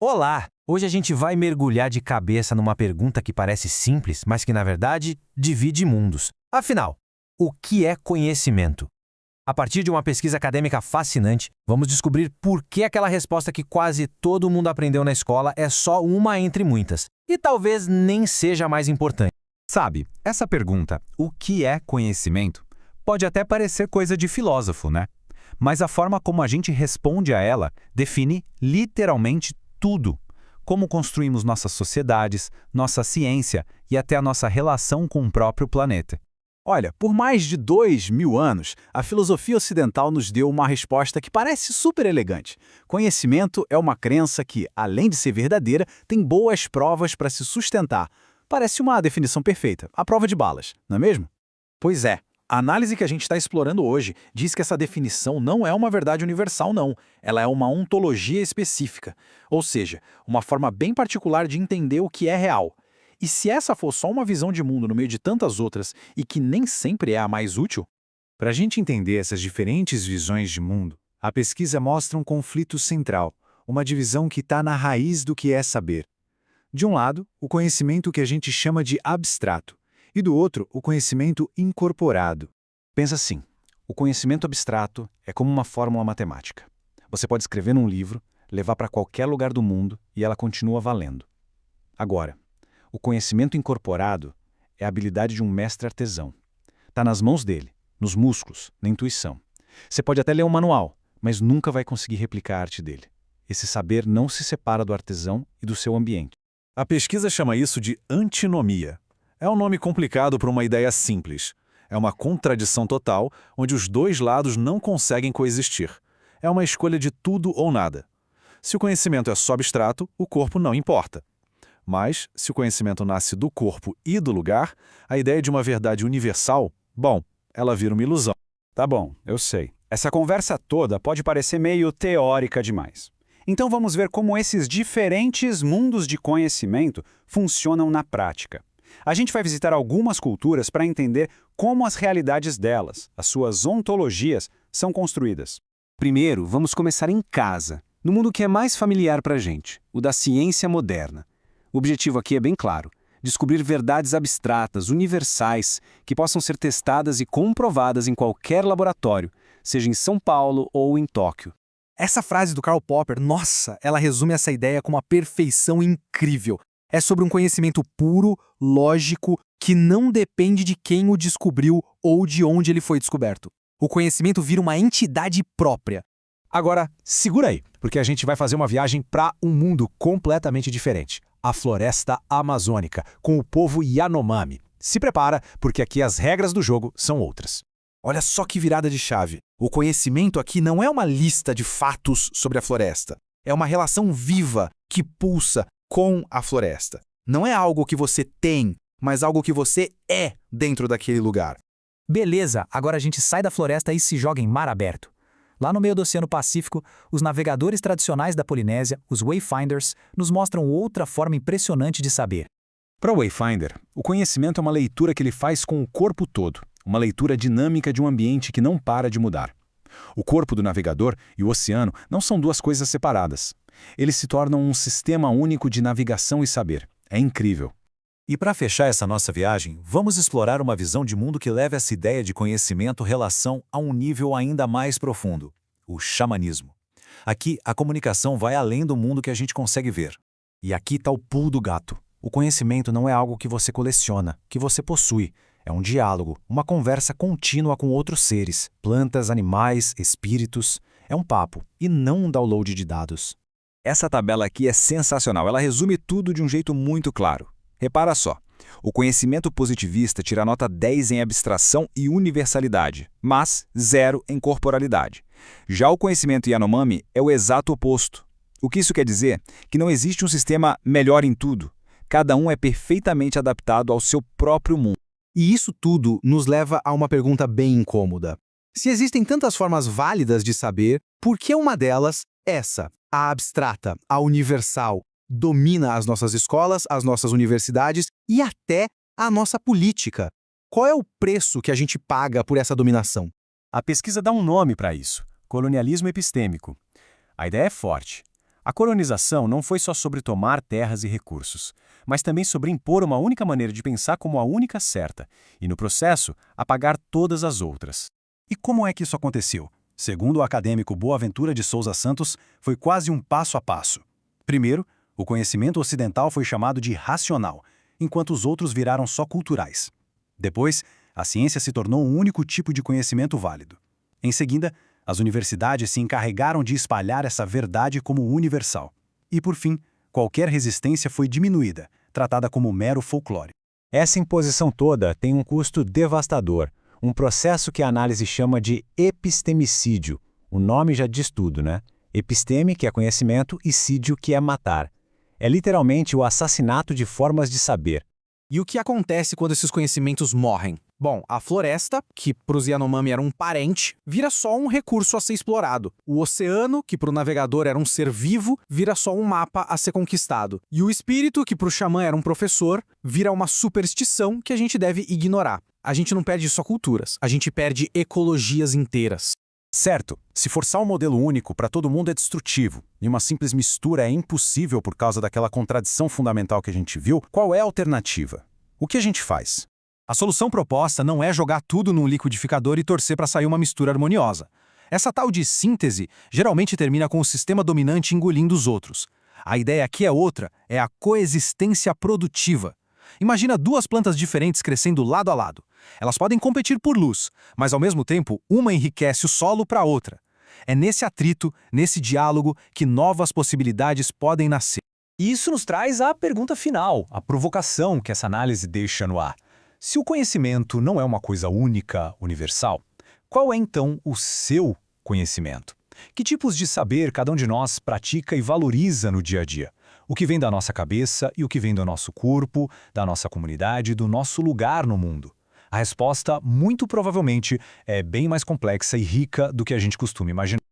Olá! Hoje a gente vai mergulhar de cabeça numa pergunta que parece simples, mas que, na verdade, divide mundos. Afinal, o que é conhecimento? A partir de uma pesquisa acadêmica fascinante, vamos descobrir por que aquela resposta que quase todo mundo aprendeu na escola é só uma entre muitas, e talvez nem seja a mais importante. Sabe, essa pergunta, o que é conhecimento, pode até parecer coisa de filósofo, né? Mas a forma como a gente responde a ela define literalmente tudo. Como construímos nossas sociedades, nossa ciência e até a nossa relação com o próprio planeta. Olha, por mais de 2000 anos, a filosofia ocidental nos deu uma resposta que parece super elegante. Conhecimento é uma crença que, além de ser verdadeira, tem boas provas para se sustentar. Parece uma definição perfeita, a prova de balas, não é mesmo? Pois é. A análise que a gente está explorando hoje diz que essa definição não é uma verdade universal, não. Ela é uma ontologia específica, ou seja, uma forma bem particular de entender o que é real. E se essa for só uma visão de mundo no meio de tantas outras e que nem sempre é a mais útil? Para a gente entender essas diferentes visões de mundo, a pesquisa mostra um conflito central, uma divisão que está na raiz do que é saber. De um lado, o conhecimento que a gente chama de abstrato, e do outro, o conhecimento incorporado. Pensa assim, o conhecimento abstrato é como uma fórmula matemática. Você pode escrever num livro, levar para qualquer lugar do mundo e ela continua valendo. Agora, o conhecimento incorporado é a habilidade de um mestre artesão. Está nas mãos dele, nos músculos, na intuição. Você pode até ler um manual, mas nunca vai conseguir replicar a arte dele. Esse saber não se separa do artesão e do seu ambiente. A pesquisa chama isso de antinomia. É um nome complicado para uma ideia simples. É uma contradição total, onde os dois lados não conseguem coexistir. É uma escolha de tudo ou nada. Se o conhecimento é só abstrato, o corpo não importa. Mas, se o conhecimento nasce do corpo e do lugar, a ideia de uma verdade universal, bom, ela vira uma ilusão. Tá bom, eu sei. Essa conversa toda pode parecer meio teórica demais. Então vamos ver como esses diferentes mundos de conhecimento funcionam na prática. A gente vai visitar algumas culturas para entender como as realidades delas, as suas ontologias, são construídas. Primeiro, vamos começar em casa, no mundo que é mais familiar para a gente, o da ciência moderna. O objetivo aqui é bem claro: descobrir verdades abstratas, universais, que possam ser testadas e comprovadas em qualquer laboratório, seja em São Paulo ou em Tóquio. Essa frase do Karl Popper, nossa, ela resume essa ideia com uma perfeição incrível. É sobre um conhecimento puro, lógico, que não depende de quem o descobriu ou de onde ele foi descoberto. O conhecimento vira uma entidade própria. Agora, segura aí, porque a gente vai fazer uma viagem para um mundo completamente diferente. A floresta amazônica, com o povo Yanomami. Se prepara, porque aqui as regras do jogo são outras. Olha só que virada de chave. O conhecimento aqui não é uma lista de fatos sobre a floresta. É uma relação viva que pulsa com a floresta. Não é algo que você tem, mas algo que você é dentro daquele lugar. Beleza, agora a gente sai da floresta e se joga em mar aberto. Lá no meio do Oceano Pacífico, os navegadores tradicionais da Polinésia, os Wayfinders, nos mostram outra forma impressionante de saber. Para o Wayfinder, o conhecimento é uma leitura que ele faz com o corpo todo, uma leitura dinâmica de um ambiente que não para de mudar. O corpo do navegador e o oceano não são duas coisas separadas. Eles se tornam um sistema único de navegação e saber. É incrível. E para fechar essa nossa viagem, vamos explorar uma visão de mundo que leva essa ideia de conhecimento-relação a um nível ainda mais profundo: o xamanismo. Aqui, a comunicação vai além do mundo que a gente consegue ver. E aqui está o pulo do gato. O conhecimento não é algo que você coleciona, que você possui. É um diálogo, uma conversa contínua com outros seres, plantas, animais, espíritos. É um papo, e não um download de dados. Essa tabela aqui é sensacional, ela resume tudo de um jeito muito claro. Repara só, o conhecimento positivista tira nota 10 em abstração e universalidade, mas 0 em corporalidade. Já o conhecimento Yanomami é o exato oposto. O que isso quer dizer? Que não existe um sistema melhor em tudo. Cada um é perfeitamente adaptado ao seu próprio mundo. E isso tudo nos leva a uma pergunta bem incômoda. Se existem tantas formas válidas de saber, por que uma delas, essa, a abstrata, a universal, domina as nossas escolas, as nossas universidades e até a nossa política? Qual é o preço que a gente paga por essa dominação? A pesquisa dá um nome para isso: colonialismo epistêmico. A ideia é forte. A colonização não foi só sobre tomar terras e recursos, mas também sobre impor uma única maneira de pensar como a única certa, e no processo, apagar todas as outras. E como é que isso aconteceu? Segundo o acadêmico Boaventura de Souza Santos, foi quase um passo a passo. Primeiro, o conhecimento ocidental foi chamado de racional, enquanto os outros viraram só culturais. Depois, a ciência se tornou um único tipo de conhecimento válido. Em seguida, as universidades se encarregaram de espalhar essa verdade como universal. E, por fim, qualquer resistência foi diminuída, tratada como mero folclore. Essa imposição toda tem um custo devastador, um processo que a análise chama de epistemicídio. O nome já diz tudo, né? Episteme, que é conhecimento, e sídio, que é matar. É literalmente o assassinato de formas de saber. E o que acontece quando esses conhecimentos morrem? Bom, a floresta, que para os Yanomami era um parente, vira só um recurso a ser explorado. O oceano, que para o navegador era um ser vivo, vira só um mapa a ser conquistado. E o espírito, que para o xamã era um professor, vira uma superstição que a gente deve ignorar. A gente não perde só culturas, a gente perde ecologias inteiras. Certo, se forçar um modelo único para todo mundo é destrutivo, e uma simples mistura é impossível por causa daquela contradição fundamental que a gente viu, qual é a alternativa? O que a gente faz? A solução proposta não é jogar tudo num liquidificador e torcer para sair uma mistura harmoniosa. Essa tal de síntese geralmente termina com o sistema dominante engolindo os outros. A ideia aqui é outra, é a coexistência produtiva. Imagina duas plantas diferentes crescendo lado a lado. Elas podem competir por luz, mas ao mesmo tempo uma enriquece o solo para a outra. É nesse atrito, nesse diálogo, que novas possibilidades podem nascer. E isso nos traz à pergunta final, a provocação que essa análise deixa no ar. Se o conhecimento não é uma coisa única, universal, qual é então o seu conhecimento? Que tipos de saber cada um de nós pratica e valoriza no dia a dia? O que vem da nossa cabeça e o que vem do nosso corpo, da nossa comunidade, do nosso lugar no mundo? A resposta, muito provavelmente, é bem mais complexa e rica do que a gente costuma imaginar.